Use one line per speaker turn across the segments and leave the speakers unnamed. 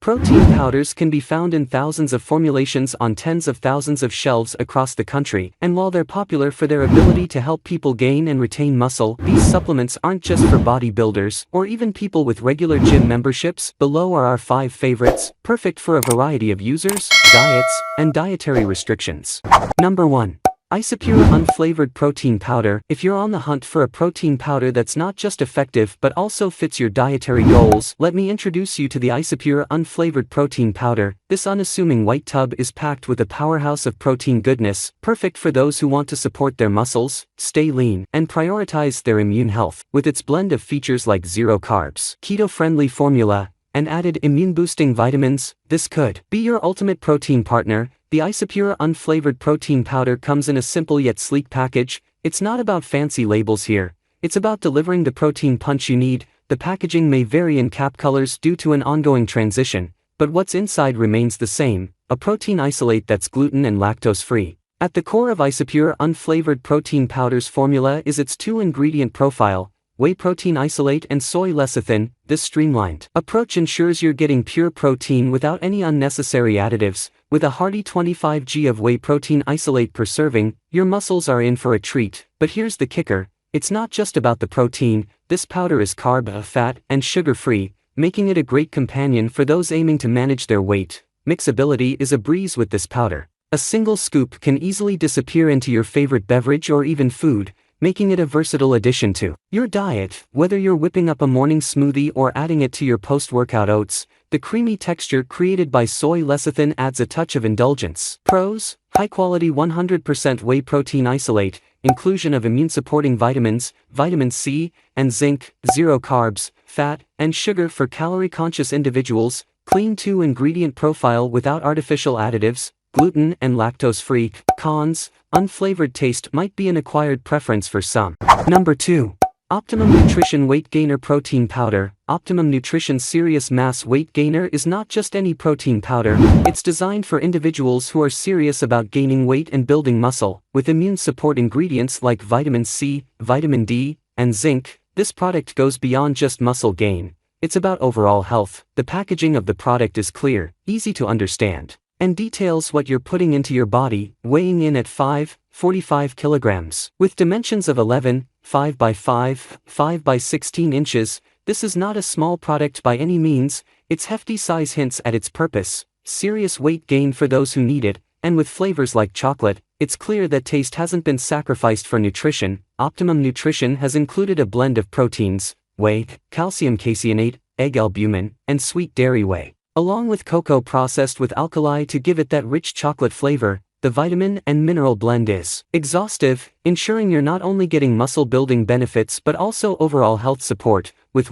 Protein powders can be found in thousands of formulations on tens of thousands of shelves across the country, and while they're popular for their ability to help people gain and retain muscle, these supplements aren't just for bodybuilders, or even people with regular gym memberships. Below are our 5 favorites, perfect for a variety of users, diets, and dietary restrictions. Number 1. Isopure Unflavored Protein Powder. If you're on the hunt for a protein powder that's not just effective but also fits your dietary goals, let me introduce you to the Isopure Unflavored Protein Powder. This unassuming white tub is packed with a powerhouse of protein goodness, perfect for those who want to support their muscles, stay lean, and prioritize their immune health. With its blend of features like zero carbs, keto-friendly formula, and added immune-boosting vitamins, this could be your ultimate protein partner. The Isopure Unflavored Protein Powder comes in a simple yet sleek package. It's not about fancy labels here. It's about delivering the protein punch you need. The packaging may vary in cap colors due to an ongoing transition, but what's inside remains the same, a protein isolate that's gluten and lactose-free. At the core of Isopure Unflavored Protein Powder's formula is its 2-ingredient profile, whey protein isolate and soy lecithin. This streamlined approach ensures you're getting pure protein without any unnecessary additives. With a hearty 25 g of whey protein isolate per serving, your muscles are in for a treat. But here's the kicker, it's not just about the protein. This powder is carb, fat, and sugar-free, making it a great companion for those aiming to manage their weight. Mixability is a breeze with this powder. A single scoop can easily disappear into your favorite beverage or even food, making it a versatile addition to your diet. Whether you're whipping up a morning smoothie or adding it to your post-workout oats, the creamy texture created by soy lecithin adds a touch of indulgence. Pros: high-quality 100% whey protein isolate, inclusion of immune-supporting vitamins, vitamin C, and zinc, zero carbs, fat, and sugar for calorie-conscious individuals, clean 2-ingredient profile without artificial additives, gluten and lactose-free. Cons: unflavored taste might be an acquired preference for some. Number 2. Optimum Nutrition Weight Gainer Protein Powder. Optimum Nutrition Serious Mass Weight Gainer is not just any protein powder. It's designed for individuals who are serious about gaining weight and building muscle. With immune support ingredients like vitamin C, vitamin D, and zinc, this product goes beyond just muscle gain. It's about overall health. The packaging of the product is clear, easy to understand, and details what you're putting into your body, weighing in at 5.45 kilograms. With dimensions of 11, 5 by 5, 5 by 16 inches, this is not a small product by any means. Its hefty size hints at its purpose, serious weight gain for those who need it, and with flavors like chocolate, it's clear that taste hasn't been sacrificed for nutrition. Optimum Nutrition has included a blend of proteins, whey, calcium caseinate, egg albumin, and sweet dairy whey, along with cocoa processed with alkali to give it that rich chocolate flavor. The vitamin and mineral blend is exhaustive, ensuring you're not only getting muscle-building benefits but also overall health support. With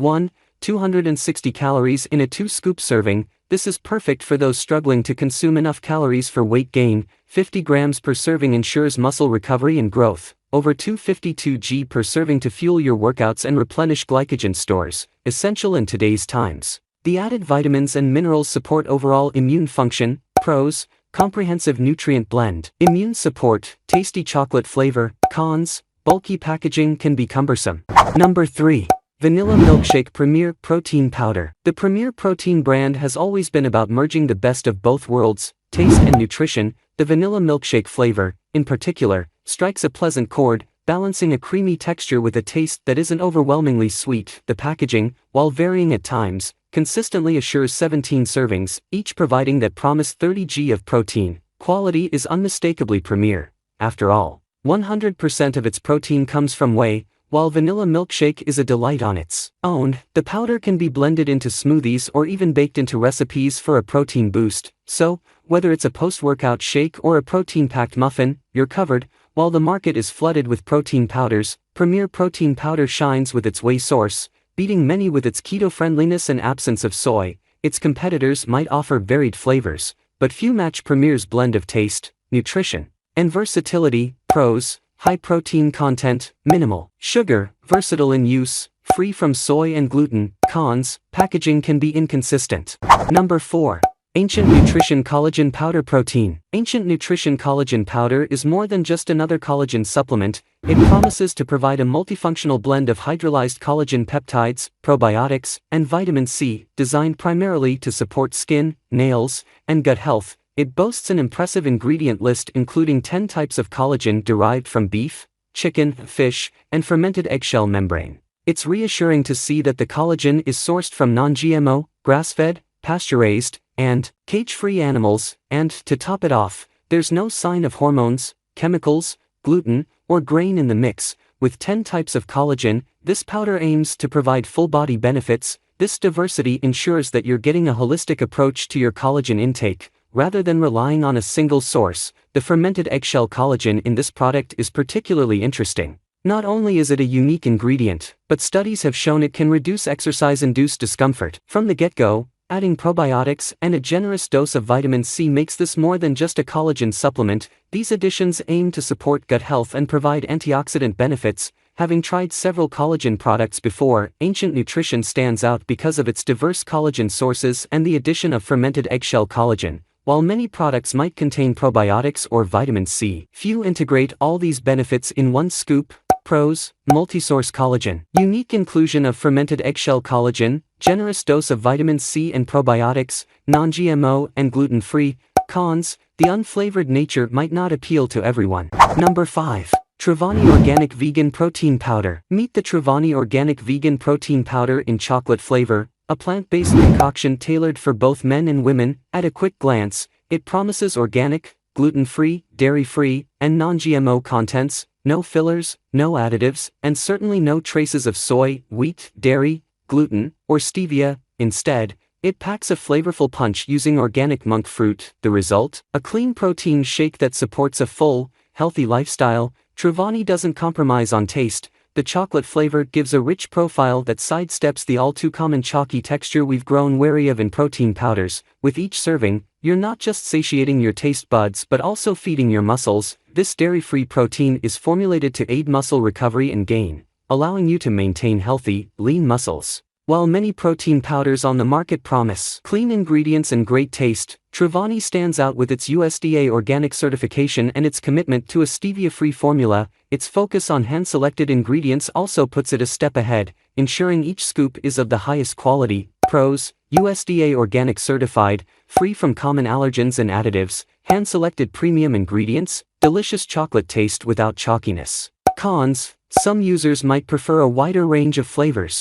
260 calories in a 2-scoop serving, this is perfect for those struggling to consume enough calories for weight gain. 50 grams per serving ensures muscle recovery and growth. Over 252 g per serving to fuel your workouts and replenish glycogen stores, essential in today's times. The added vitamins and minerals support overall immune function. Pros: comprehensive nutrient blend, immune support, tasty chocolate flavor. Cons: bulky packaging can be cumbersome. Number 3. Vanilla Milkshake Premier Protein Powder. The Premier Protein brand has always been about merging the best of both worlds, taste and nutrition. The vanilla milkshake flavor, in particular, strikes a pleasant chord, balancing a creamy texture with a taste that isn't overwhelmingly sweet. The packaging, while varying at times, consistently assures 17 servings, each providing that promised 30 g of protein. Quality is unmistakably premier. After all, 100% of its protein comes from whey, while vanilla milkshake is a delight on its own. The powder can be blended into smoothies or even baked into recipes for a protein boost. So, whether it's a post-workout shake or a protein-packed muffin, you're covered. While the market is flooded with protein powders, Premier Protein Powder shines with its whey source, beating many with its keto-friendliness and absence of soy. Its competitors might offer varied flavors, but few match Premier's blend of taste, nutrition, and versatility. Pros: high protein content, minimal sugar, versatile in use, free from soy and gluten. Cons: packaging can be inconsistent. Number 4. Ancient Nutrition Collagen Powder Protein. Ancient Nutrition Collagen Powder is more than just another collagen supplement. It promises to provide a multifunctional blend of hydrolyzed collagen peptides, probiotics, and vitamin C, designed primarily to support skin, nails, and gut health. It boasts an impressive ingredient list including 10 types of collagen derived from beef, chicken, fish, and fermented eggshell membrane. It's reassuring to see that the collagen is sourced from non-GMO, grass-fed, pasture-raised, and cage-free animals, and, to top it off, there's no sign of hormones, chemicals, gluten, or grain in the mix. With 10 types of collagen, this powder aims to provide full-body benefits. This diversity ensures that you're getting a holistic approach to your collagen intake, rather than relying on a single source. The fermented eggshell collagen in this product is particularly interesting. Not only is it a unique ingredient, but studies have shown it can reduce exercise-induced discomfort. From the get-go, adding probiotics and a generous dose of vitamin C makes this more than just a collagen supplement. These additions aim to support gut health and provide antioxidant benefits. Having tried several collagen products before, Ancient Nutrition stands out because of its diverse collagen sources and the addition of fermented eggshell collagen. While many products might contain probiotics or vitamin C, few integrate all these benefits in one scoop. Pros: multi-source collagen. Unique inclusion of fermented eggshell collagen, generous dose of vitamin C and probiotics, non-GMO and gluten-free. Cons: the unflavored nature might not appeal to everyone. Number 5. Truvani Organic Vegan Protein Powder. Meet the Truvani Organic Vegan Protein Powder in chocolate flavor, a plant-based concoction tailored for both men and women. At a quick glance, it promises organic, gluten-free, dairy-free, and non-GMO contents. No fillers, no additives, and certainly no traces of soy, wheat, dairy, gluten, or stevia. Instead, it packs a flavorful punch using organic monk fruit. The result? A clean protein shake that supports a full, healthy lifestyle. Truvani doesn't compromise on taste. The chocolate flavor gives a rich profile that sidesteps the all-too-common chalky texture we've grown wary of in protein powders. With each serving, you're not just satiating your taste buds but also feeding your muscles. This dairy-free protein is formulated to aid muscle recovery and gain, allowing you to maintain healthy, lean muscles. While many protein powders on the market promise clean ingredients and great taste, Truvani stands out with its USDA organic certification and its commitment to a stevia-free formula. Its focus on hand-selected ingredients also puts it a step ahead, ensuring each scoop is of the highest quality. Pros: USDA organic certified, free from common allergens and additives, hand-selected premium ingredients, delicious chocolate taste without chalkiness. Cons: some users might prefer a wider range of flavors.